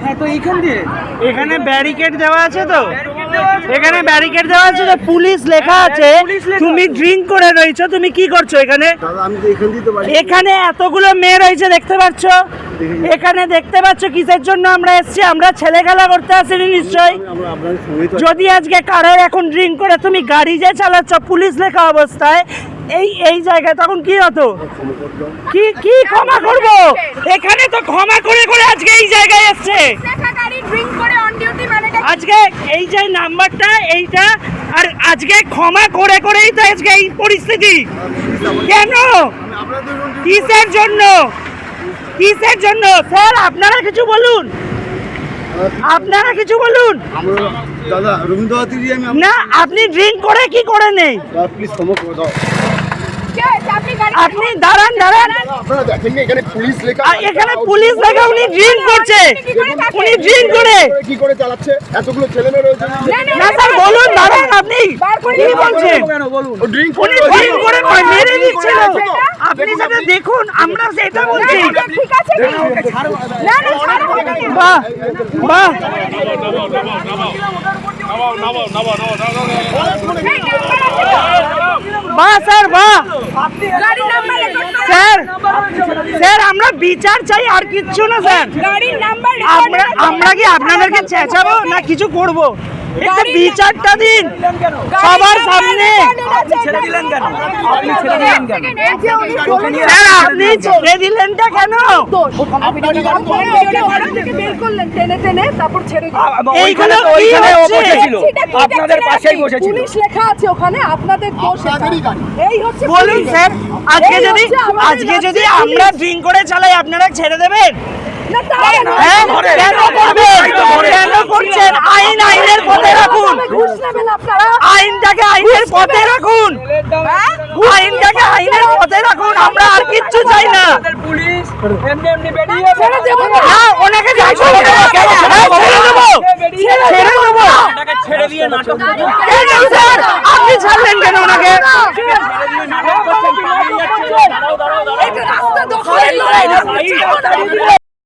হ্যাঁ, তো এইখান দিয়ে এখানে ব্যারিকেড দেওয়া আছে তো, এখানে ব্যারিকেড দেওয়া আছে তো, পুলিশ লেখা আছে। তুমি ড্রিঙ্ক করে রয়েছো, তুমি কি করছো এখানে? এখানে এতগুলো মেয়ে রয়েছে দেখতে পাচ্ছ, এখানে দেখতে পাচ্ছ কিসের জন্য আমরা এসেছি? আমরা ছেলে খেলা করতে আসিনি নিশ্চয়ই। যদি আজকে কারোর এখন ড্রিঙ্ক করে তুমি গাড়ি যে চালাচ্ছ পুলিশ লেখা অবস্থায় এই জায়গায়, তখন কি হতো? কি ক্ষমা করব? এখানে তো ক্ষমা করে করে আজকে এই জায়গায় এসছে। আজকে এই যে নাম্বারটা এইটা, আর আজকে ক্ষমা করে করেই তো আজকে এই পরিস্থিতি। কেন? কিসের জন্য? কিসের জন্য? স্যার আপনারা কিছু বলুন, আপনারা কিছু বলুন। দাদা রবীন্দ্রনাথ না, আপনি ড্রিঙ্ক করে কি করে নেই? প্লিজ ক্ষমা করে দাও। আপনি দাঁড়ান দাঁড়ান, আপনারা দেখেন এখানে পুলিশ লেখা, এখানে পুলিশ লেখা, উনি ড্রিঙ্ক করছে, উনি ড্রিঙ্ক করে কি করে চালাচ্ছে? এতগুলো ছেলে মেয়ে রয়েছে। না স্যার বলুন, দাঁড়ান, আপনি কি বলছেন? ড্রিঙ্ক উনি ড্রিঙ্ক করে নয়, মেরে দিচ্ছিল। আপনি সেটা দেখুন, আমরা সেটা বলছি। বাহ বাহ, বাহ স্যার, বাহ স্যার। স্যার আমরা বিচার চাই, আর কিচ্ছু না স্যার। আমরা কি আপনাদেরকে চেঁচাবো না কিছু করবো? একটু বিচারটা দিন সবার সামনে। স্যার আপনি ছেড়ে দিলেনটা কেন? এইখানে আপনাদের পাশেই বসেছিল। পুলিশ লেখা আছে ওখানে, আপনাদের দোষ। এই হচ্ছে বলুন স্যার, আজকে যদি আমরা ড্রিঙ্ক করে চালাই আপনারা ছেড়ে দেবেন? হ্যাঁ, কেন করবেন? কেন করছেন? আইনের পথে রাখুন, আইনটাকে আইনের পথে রাখুন, আইনটাকে আইনের পথে রাখুন। আমরা আর কিচ্ছু চাই না। পুলিশ এমনি এমনি বেরিয়ে হ্যাঁ, ওনাকে ছেড়ে দেবো, ছেড়ে দেবো। ছেড়ে দিয়ে নাটক কেন স্যার আপনি ছাড়লেন কেন ওনাকে? রাস্তা দখলের লড়াই।